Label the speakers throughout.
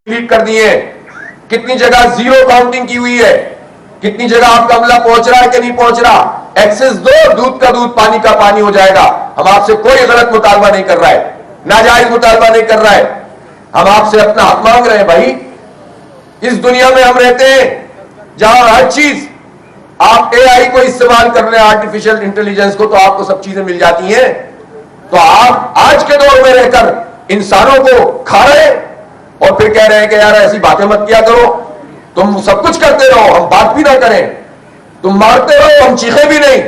Speaker 1: Delete कर दिए, कितनी जगह जीरो काउंटिंग की हुई है, कितनी जगह आपका अमला पहुंच रहा है कि नहीं पहुंच रहा। एक्सेस दो, दूध का दूध पानी का पानी हो जाएगा। हम आपसे कोई गलत मुतालबा नहीं कर रहा है, नाजायज मुतालबा नहीं कर रहा है, हम आपसे अपना हक मांग रहे हैं। भाई इस दुनिया में हम रहते हैं जहां हर चीज आप एआई को इस्तेमाल कर रहे हैं, आर्टिफिशियल इंटेलिजेंस को, तो आपको सब चीजें मिल जाती हैं। तो आप आज के दौर में रहकर इंसानों को खा रहे हैं और फिर कह रहे हैं कि यार ऐसी बातें मत किया करो, तुम सब कुछ करते रहो हम बात भी ना करें, तुम मारते रहो हम चीखे भी नहीं,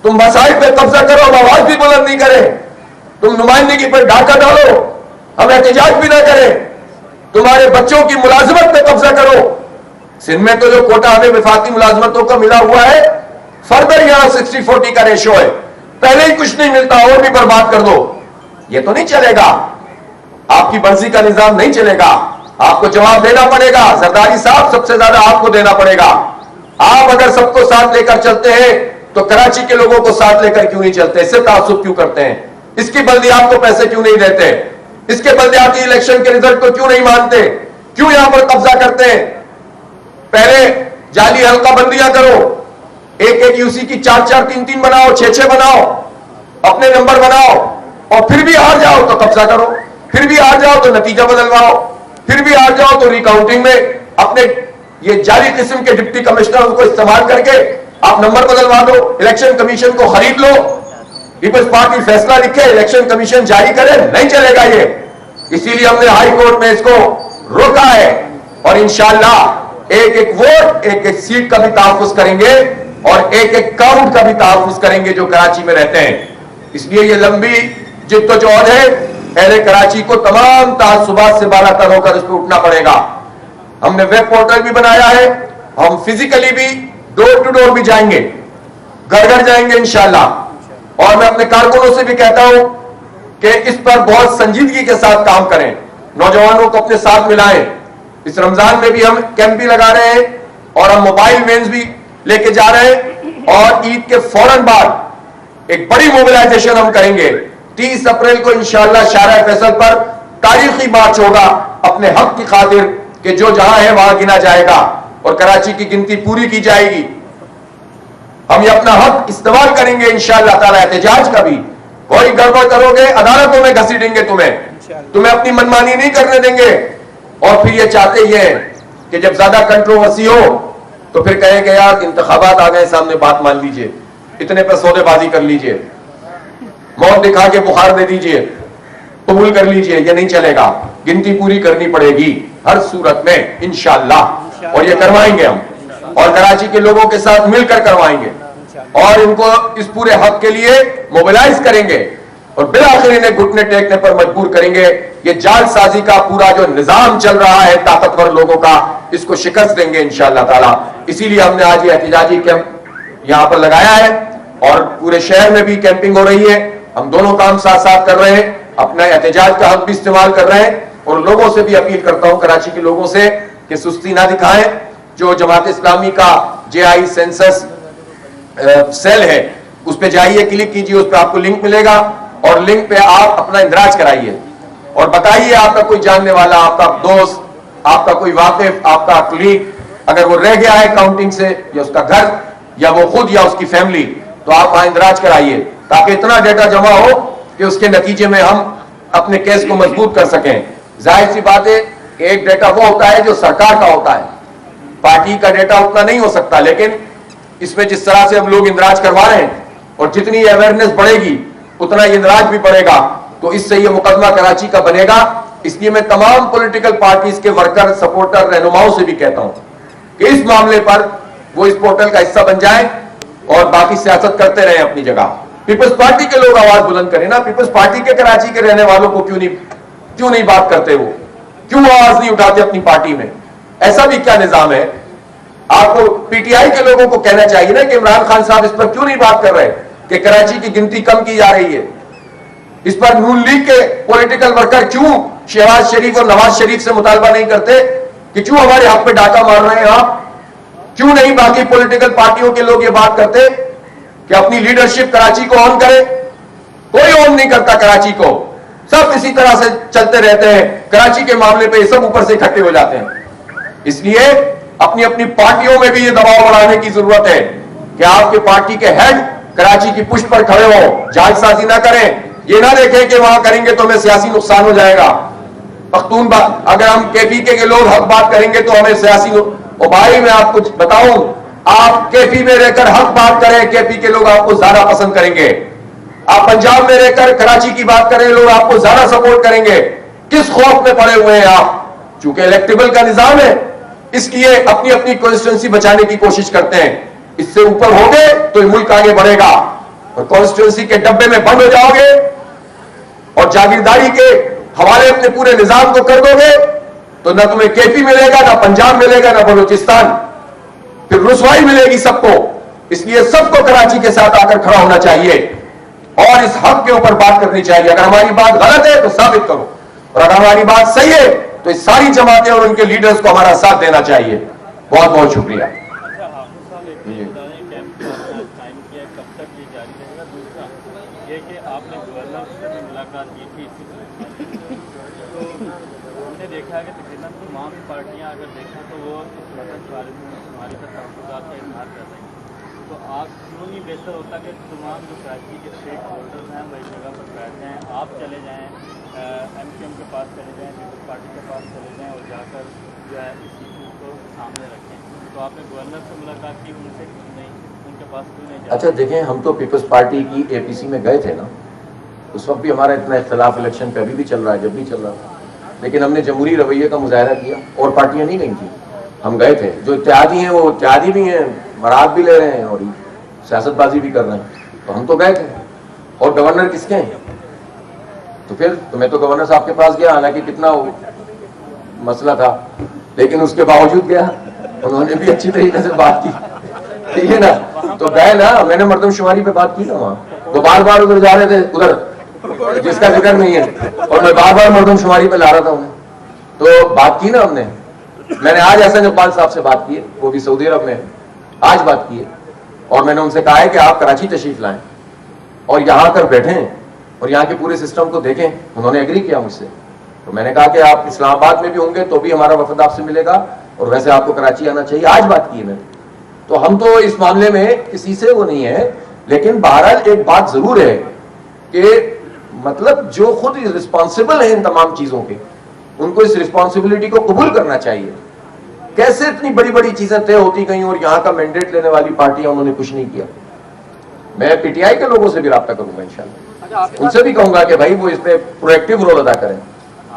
Speaker 1: तुम मसाइल पे कब्जा करो हम आवाज भी बुलंद नहीं करें, तुम नुमाइंदगी पर डाका डालो हम एहतजाज भी ना करें, तुम्हारे बच्चों की मुलाजमत पे कब्जा करो। सिंध में तो जो कोटा हमें विफाकी मुलाजमतों का मिला हुआ है, फर्दर यहां 60-40 का रेशो है, पहले ही कुछ नहीं मिलता और भी बर्बाद कर दो। ये तो नहीं चलेगा, आपकी मर्जी का निजाम नहीं चलेगा, आपको जवाब देना पड़ेगा। जरदारी साहब सबसे ज्यादा आपको देना पड़ेगा। आप अगर सबको साथ लेकर चलते हैं तो कराची के लोगों को साथ लेकर क्यों नहीं चलते, इससे तासुब क्यों करते हैं, इसकी बल्दियात को पैसे क्यों नहीं देते, इसके बल्दियाती इलेक्शन के रिजल्ट को क्यों नहीं मानते, क्यों यहां पर कब्जा करते हैं। पहले जाली हल्का बंदियां करो, एक एक यूसी की 4-4, 3-3 बनाओ, 6-6 बनाओ, अपने नंबर बनाओ और फिर भी हार जाओ तो कब्जा करो, फिर भी हार जाओ तो नतीजा बदलवाओ, फिर भी हार जाओ तो रिकाउंटिंग में अपने ये जाली किस्म के डिप्टी कमिश्नर को इस्तेमाल करके आप नंबर बदलवा दो, इलेक्शन कमीशन को खरीद लो, पीपल्स पार्टी फैसला लिखे, इलेक्शन कमीशन जारी करे, नहीं चलेगा ये। इसीलिए हमने हाई कोर्ट में इसको रोका है और इंशाअल्लाह एक एक वोट, एक एक सीट का भी तहफ्फुज करेंगे और एक एक काउंट का भी तहफ्फुज करेंगे जो कराची में रहते हैं। इसलिए ये लंबी जिद्दोजहद है, पहले कराची को तमाम तासुबात से बालातर होकर इस पर उठना पड़ेगा। हमने वेब पोर्टल भी बनाया है, हम फिजिकली भी डोर टू डोर भी जाएंगे, घर घर जाएंगे इंशाअल्लाह। और मैं अपने कारकुनों से भी कहता हूं कि इस पर बहुत संजीदगी के साथ काम करें, नौजवानों को अपने साथ मिलाएं। इस रमजान में भी हम कैंप भी लगा रहे हैं और हम मोबाइल वैन्स भी लेके जा रहे हैं और ईद के फौरन बाद एक बड़ी मोबिलाइजेशन हम करेंगे। 30 अप्रैल को इंशाअल्लाह शारा फैसल पर तारीखी मार्च होगा अपने हक की खातिर कि जो जहां है वहां गिना जाएगा और कराची की गिनती पूरी की जाएगी। हम ये अपना हक इस्तेमाल करेंगे इंशाअल्लाह ताला। एहतजाज का भी कोई गड़बड़ करोगे अदालतों में घसीटेंगे, तुम्हें अपनी मनमानी नहीं करने देंगे। और फिर ये चाहते ही हैं कि जब ज्यादा कंट्रोवर्सी हो तो फिर कहेंगे यार इंतखाबात आ गए सामने, बात मान लीजिए, इतने पर सौदेबाजी कर लीजिए, मौत दिखा के बुखार दे दीजिए, कबूल कर लीजिए। ये नहीं चलेगा, गिनती पूरी करनी पड़ेगी हर सूरत में इंशाअल्लाह, और ये करवाएंगे हम और कराची के लोगों के साथ मिलकर करवाएंगे और इनको इस पूरे हक के लिए मोबिलाइज करेंगे और बिलाखिर इन्हें घुटने टेकने पर मजबूर करेंगे। ये जालसाजी का पूरा जो निजाम चल रहा है ताकतवर लोगों का, इसको शिकस्त देंगे इंशाअल्लाह ताला। इसीलिए हमने आज ये एहतजाजी कैंप यहां पर लगाया है और पूरे शहर में भी कैंपिंग हो रही है। हम दोनों काम साथ साथ कर रहे हैं, अपना एहतजाज का हक भी इस्तेमाल कर रहे हैं और लोगों से भी अपील करता हूं, कराची के लोगों से, कि सुस्ती ना दिखाएं। जो जमात इस्लामी का JI सेंसस सेल है उस पर जाइए, क्लिक कीजिए, उस पर आपको लिंक मिलेगा और लिंक पे आप अपना इंदराज कराइए और बताइए आपका कोई जानने वाला, आपका दोस्त, आपका कोई वाकिफ, आपका कलीग अगर वो रह गया है काउंटिंग से, या उसका घर या वो खुद या उसकी फैमिली, तो आप वहां इंदराज कराइए ताकि इतना डेटा जमा हो कि उसके नतीजे में हम अपने केस को मजबूत कर सकें। जाहिर सी बात है, एक डेटा वो होता है जो सरकार का होता है, पार्टी का डेटा उतना नहीं हो सकता, लेकिन इसमें जिस तरह से हम लोग इंदराज करवा रहे हैं और जितनी अवेयरनेस बढ़ेगी उतना इंदराज भी बढ़ेगा, तो इससे ये मुकदमा कराची का बनेगा। इसलिए मैं तमाम पॉलिटिकल पार्टीज के वर्कर, सपोर्टर, रहनुमाओं से भी कहता हूं कि इस मामले पर वो इस पोर्टल का हिस्सा बन जाएं और बाकी सियासत करते रहे अपनी जगह। पीपल्स पार्टी के लोग आवाज बुलंद करें ना, पीपल्स पार्टी के कराची के रहने वालों को क्यों नहीं बात करते, वो क्यों आवाज नहीं उठाते अपनी पार्टी में? ऐसा भी क्या निजाम है? आपको PTI के लोगों को कहना चाहिए ना कि इमरान खान साहब इस पर क्यों नहीं बात कर रहे कि कराची की गिनती कम की जा रही है। इस पर नून लीग के पॉलिटिकल वर्कर क्यों शहबाज शरीफ और नवाज शरीफ से मुतालबा नहीं करते कि क्यों हमारे हक पे डाका मार रहे हैं आप? क्यों नहीं बाकी पॉलिटिकल पार्टियों के लोग ये बात करते कि अपनी लीडरशिप कराची को ऑन करे? कोई ऑन नहीं करता कराची को। सब इसी तरह से चलते रहते हैं। कराची के मामले पे सब ऊपर से इकट्ठे हो जाते हैं। इसलिए अपनी अपनी पार्टियों में भी ये दबाव बढ़ाने की जरूरत है कि आपके पार्टी के हेड कराची की पुष्ट पर खड़े हो, जालसाजी ना करें। ये ना देखें कि वहां करेंगे तो हमें सियासी नुकसान हो जाएगा। पख्तून बात, अगर हम केपीके के लोग हक बात करेंगे तो हमें सियासी ओ भाई, मैं आपको बताऊं, आप केपी में रहकर हक बात करें, केपी के लोग आपको ज्यादा पसंद करेंगे। आप पंजाब में रहकर कराची की बात करें, लोग आपको ज्यादा सपोर्ट करेंगे। किस खौफ में पड़े हुए हैं आप? चूंकि इलेक्टेबल का निजाम है, इसलिए अपनी अपनी कॉन्स्टिट्यूंसी बचाने की कोशिश करते हैं। इससे ऊपर हो गए तो ये मुल्क आगे बढ़ेगा। और कॉन्स्टिट्यूंसी के डब्बे में बंद हो जाओगे और जागीरदारी के हवाले अपने पूरे निजाम को कर दोगे तो ना तुम्हें केपी मिलेगा, ना पंजाब मिलेगा, ना बलूचिस्तान। फिर रुसवाई मिलेगी सबको। इसलिए सबको कराची के साथ आकर खड़ा होना चाहिए और इस हक के ऊपर बात करनी चाहिए। अगर हमारी बात गलत है तो साबित करो, और अगर हमारी बात सही है तो इस सारी जमातें और उनके लीडर्स को हमारा साथ देना चाहिए। बहुत बहुत शुक्रिया।
Speaker 2: देखा है कि तकरीबन तमाम पार्टियां अगर देखें तो वो इस वतन के बारे में हमारे तहफ़्फ़ुज़ात का इज़हार कर रही हैं। तो आप क्यों नहीं बेहतर होता कि तमाम जो कराची के स्टेक होल्डर्स हैं वही जगह पर बैठ जाएँ, आप चले जाएँ, MQM के पास चले जाएँ, पीपल्स पार्टी के पास चले जाएँ और जाकर जो है इस इशू को सामने रखें। तो आपने गवर्नर से मुलाकात की, उनसे क्यों नहीं, उनके पास क्यों नहीं?
Speaker 1: अच्छा देखें, हम तो पीपल्स पार्टी की APC में गए थे ना, उस वक्त भी हमारा इतना इख्तलाफ इलेक्शन पे अभी भी चल रहा है, जब भी चल रहा था, लेकिन हमने जमहूरी रवैये का मुजाहरा किया और पार्टियां नहीं गई थी, हम गए थे। जो इत्तेहादी हैं वो इत्तेहादी भी हैं, बरात भी ले रहे हैं और सियासतबाजी भी कर रहे हैं, तो हम तो गए थे। और गवर्नर किसके हैं? तो फिर मैं तो गवर्नर साहब के पास गया, हालांकि कितना मसला था, लेकिन उसके बावजूद गया, उन्होंने भी अच्छी तरीके से बात की, ठीक है ना। तो गए ना, मैंने मर्दमशुमारी पे बात की ना वहाँ, तो बार बार उधर जा रहे थे, उधर जिसका जिक्र नहीं है, और मैं बार बार मर्दमशुमारी पे ला रहा था उन्हें, तो बात की ना हमने। मैंने आज हसन इकबाल साहब से बात की है, वो भी सऊदी अरब में, आज बात की है, और मैंने उनसे कहा है कि आप कराची तशरीफ लाएं और यहाँ आकर बैठें और यहाँ के पूरे सिस्टम को देखें। उन्होंने एग्री किया मुझसे, तो मैंने कहा कि आप इस्लामाबाद में भी होंगे तो भी हमारा वफद आपसे मिलेगा और वैसे आपको कराची आना चाहिए। आज बात की है मैंने। तो हम तो इस मामले में किसी से वो नहीं है, लेकिन बहरहाल एक बात जरूर है कि मतलब जो खुद रिस्पॉन्सिबल है इन तमाम चीजों के, उनको इस रिस्पॉन्सिबिलिटी को कबूल करना चाहिए। कैसे इतनी बड़ी बड़ी चीजें तय होती गई और यहाँ का मैंडेट लेने वाली पार्टियां उन्होंने कुछ नहीं किया। मैं PTI के लोगों से भी रब्ता करूंगा इंशाल्लाह, उनसे भी कहूंगा कि भाई वो इसमें प्रोएक्टिव रोल अदा करें।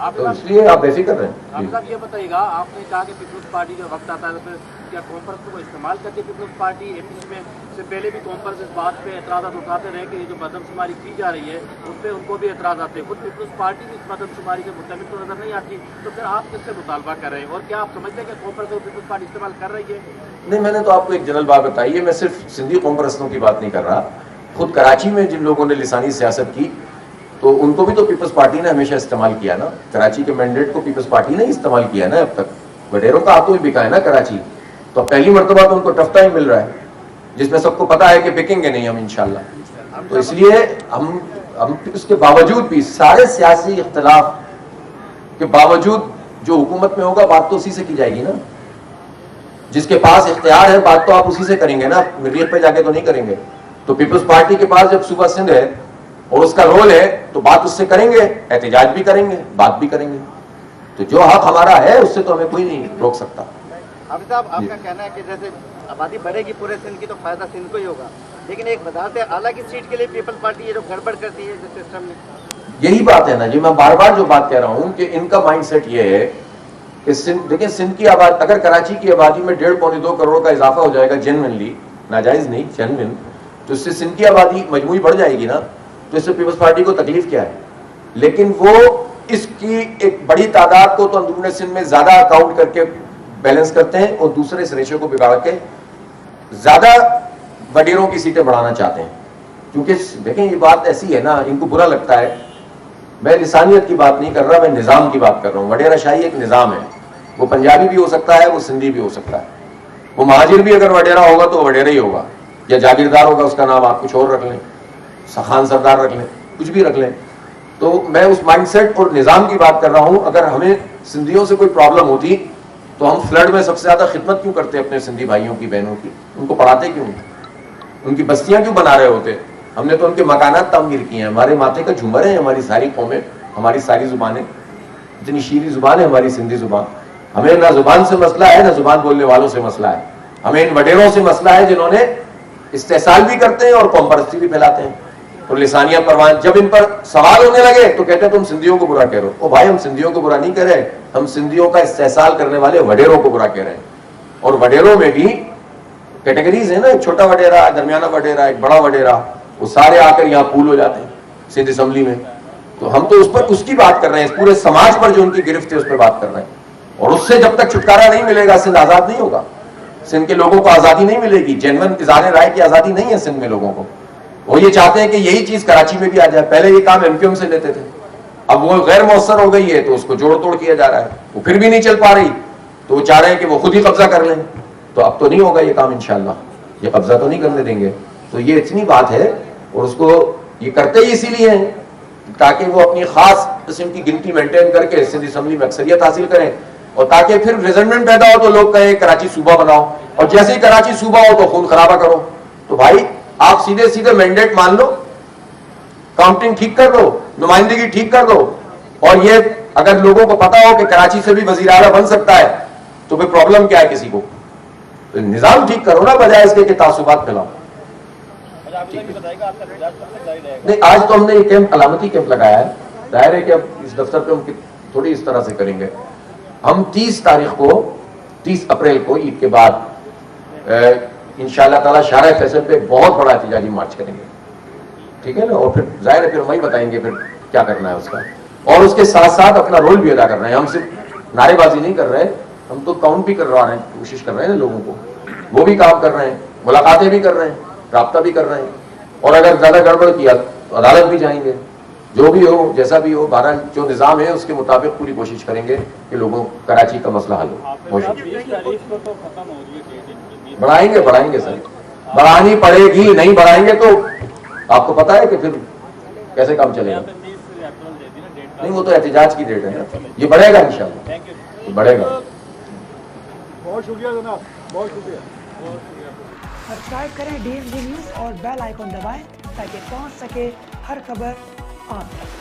Speaker 1: तो इसलिए आप बेफिक्र रहें।
Speaker 3: ये बताइएगा, आपने कहा कि पीपल्स पार्टी जो वक्त आता है तो फिर क्या कॉन्फ्रेंस को इस्तेमाल करके पीपल्स पार्टी APC में से पहले भी कॉन्फ्रेंस इस बात पे एतराज़ात उठाते रहे कि ये जो मर्दमशुमारी की जा रही है उस पर उनको भी एतराज़ आते हैं। खुद पीपल्स पार्टी भी इस मर्दमशुमारी के मुताबिक तो नजर नहीं आती, तो फिर आप किससे मुतालबा कर रहे हैं और क्या आप समझते हैं कि कॉन्फ्रेंस को पीपल्स पार्टी इस्तेमाल कर रही है?
Speaker 1: नहीं, मैंने तो आपको एक जनरल बात बताई है। मैं सिर्फ सिंधी कॉन्फ्रेंसों की बात नहीं कर रहा। खुद कराची में जिन लोगों ने लिसानी सियासत की तो उनको भी तो पीपल्स पार्टी ने हमेशा इस्तेमाल किया ना। कराची के मैंडेट को पीपल्स पार्टी ने इस्तेमाल किया ना अब तक। वडेरों का हाथों में बिका है ना कराची, तो पहली मरतबा तो उनको टफ टाइम मिल रहा है जिसमें सबको पता है कि बिकेंगे नहीं हम इंशाल्लाह। तो इसलिए हम उसके बावजूद भी, सारे सियासी इख्तलाफ के बावजूद, जो हुकूमत में होगा बात तो उसी से की जाएगी ना। जिसके पास इख्तियार है बात तो आप उसी से करेंगे ना, मरीख पे जाके तो नहीं करेंगे। तो पीपल्स पार्टी के पास जब सूबा सिंध है और उसका रोल है तो बात उससे करेंगे, एहतजाज भी करेंगे, बात भी करेंगे। तो जो हक हमारा है उससे तो हमें कोई नहीं रोक सकता।
Speaker 3: हाफिज साहब, आपका कहना है कि जैसे आबादी बढ़ेगी पूरे सिंध की तो फायदा सिंध को ही होगा, लेकिन एक वजारत आला की सीट के लिए पीपल्स पार्टी ये जो गड़बड़ करती है जिस सिस्टम में, यही
Speaker 1: बात है ना जी। मैं बार बार जो बात कह रहा हूँ कि इनका माइंडसेट ये है कि सिंध, देखिए सिंध की आबादी, अगर कराची की आबादी में 1.5-2 करोड़ का इजाफा हो जाएगा जेन्युइनली, नाजायज नहीं, जेन्युइन, तो इससे सिंध की आबादी मजमूई बढ़ जाएगी ना। तो इससे पीपल्स पार्टी को तकलीफ क्या है? लेकिन वो इसकी एक बड़ी तादाद को तो अंदरूनी सिंध में ज्यादा अकाउंट करके बैलेंस करते हैं और दूसरे इस रेशियो को बिगाड़ के ज्यादा वडेरों की सीटें बढ़ाना चाहते हैं। क्योंकि देखें ये बात ऐसी है ना, इनको बुरा लगता है। मैं लिसानियत की बात नहीं कर रहा, मैं निज़ाम की बात कर रहा हूँ। वडेरा शाही एक निज़ाम है, वो पंजाबी भी हो सकता है, वो सिंधी भी हो सकता है, वो महाजिर भी अगर वडेरा होगा तो वडेरा ही होगा, या जागीरदार होगा उसका नाम आप कुछ और रख लें, खान सरदार रख लें, कुछ भी रख लें। तो मैं उस माइंडसेट और निजाम की बात कर रहा हूं। अगर हमें सिंधियों से कोई प्रॉब्लम होती तो हम फ्लड में सबसे ज्यादा खिदमत क्यों करते अपने सिंधी भाइयों की, बहनों की? उनको पढ़ाते क्यों? उनकी बस्तियां क्यों बना रहे होते? हमने तो उनके मकानात तामीर किए हैं। हमारे माथे का झूमर है हमारी सारी कौमें, हमारी सारी जुबानें। इतनी शीरी जुबान है हमारी सिंधी जुबान। हमें ना जुबान से मसला है ना जुबान बोलने वालों से मसला है। हमें इन वडेरों से मसला है जिन्होंने इस्तेसाल भी करते हैं और कौम परस्ती भी फैलाते हैं और लिसानिया परवान। जब इन पर सवाल होने लगे तो कहते हैं तुम सिंधियों को बुरा कह रहे हो। ओ भाई, हम सिंधियों को बुरा नहीं कह रहे, हम सिंधियों का इस्तेसाल करने वाले वडेरों को बुरा कह रहे हैं। और वडेरों में भी कैटेगरीज है ना, एक छोटा वडेरा, दरमियाना वडेरा, एक बड़ा वडेरा। वो सारे आकर यहाँ पूल हो जाते हैं सिंध असेंबली में। तो हम तो उस पर उसकी बात कर रहे हैं, इस पूरे समाज पर जो उनकी गिरफ्त है उस पर बात कर रहे हैं। और उससे जब तक छुटकारा नहीं मिलेगा सिंध आजाद नहीं होगा। सिंध के लोगों को आजादी नहीं मिलेगी। जेन्युइन इज़हार राय की आजादी नहीं है सिंध में लोगों को। वो ये चाहते हैं कि यही चीज कराची में भी आ जाए। पहले ये काम एमक्यूएम से लेते थे, अब वो गैर मौसर हो गई है तो उसको जोड़ तोड़ किया जा रहा है। वो फिर भी नहीं चल पा रही तो वो चाह रहे हैं कि वो खुद ही कब्जा कर लें। तो अब तो नहीं होगा ये काम इंशाल्लाह, ये कब्जा तो नहीं करने देंगे। तो ये इतनी बात है। और उसको ये करते ही इसीलिए हैं ताकि वो अपनी खास किस्म की गिनती मेंटेन करके सिंध असेंबली में अक्सरियत हासिल करें और ताकि फिर रिजल्टमेंट पैदा हो तो लोग कहें कराची सूबा बनाओ, और जैसे ही कराची सूबा हो तो खून खराबा करो। तो भाई आप सीधे सीधे मैंडेट मान लो, काउंटिंग ठीक कर दो, नुमाइंदगी ठीक कर दो। और ये अगर लोगों को पता हो कि कराची से भी वजीर आला बन सकता है तो फिर प्रॉब्लम क्या है किसी को? तो निजाम ठीक करो ना, बजाय इसके कि तासुबात फैलाओ। नहीं, आज तो हमने ये कैंप, अलामती कैंप लगाया है। जाहिर है कि अब इस दफ्तर पे हम थोड़ी इस तरह से करेंगे। हम 30 तारीख को, 30 अप्रैल को ईद के बाद इंशाअल्लाह ताला शारा फैसल पे बहुत बड़ा एहतजाजी मार्च करेंगे, ठीक है ना। और फिर जाहिर है फिर वही बताएंगे फिर क्या करना है उसका। और उसके साथ साथ अपना रोल भी अदा कर रहे हैं। हम सिर्फ नारेबाजी नहीं कर रहे, हम तो काउंट भी करवा रहे हैं, कोशिश कर रहे हैं ना लोगों को। वो भी काम कर रहे हैं, मुलाकातें भी कर रहे हैं, राब्ता भी कर रहे हैं। और अगर ज्यादा गड़बड़ किया तो अदालत भी जाएंगे। जो भी हो, जैसा भी हो, बहरहाल जो निजाम है उसके मुताबिक पूरी कोशिश करेंगे कि लोगों कराची का मसला हल हो। बढ़ाएंगे बढ़ाएंगे सर, बढ़ानी पड़ेगी। नहीं बढ़ाएंगे तो आपको पता है कि फिर कैसे काम चलेगा। नहीं, वो तो एहतजाज की डेट है ना, ये बढ़ेगा इंशाल्लाह, ये बढ़ेगा।
Speaker 4: बहुत शुक्रिया जनाब, बहुत शुक्रिया।
Speaker 5: सब्सक्राइब करें DMG न्यूज़ और बेल आइकॉन दबाएं ताकि पहुंच सके हर खबर आप तक।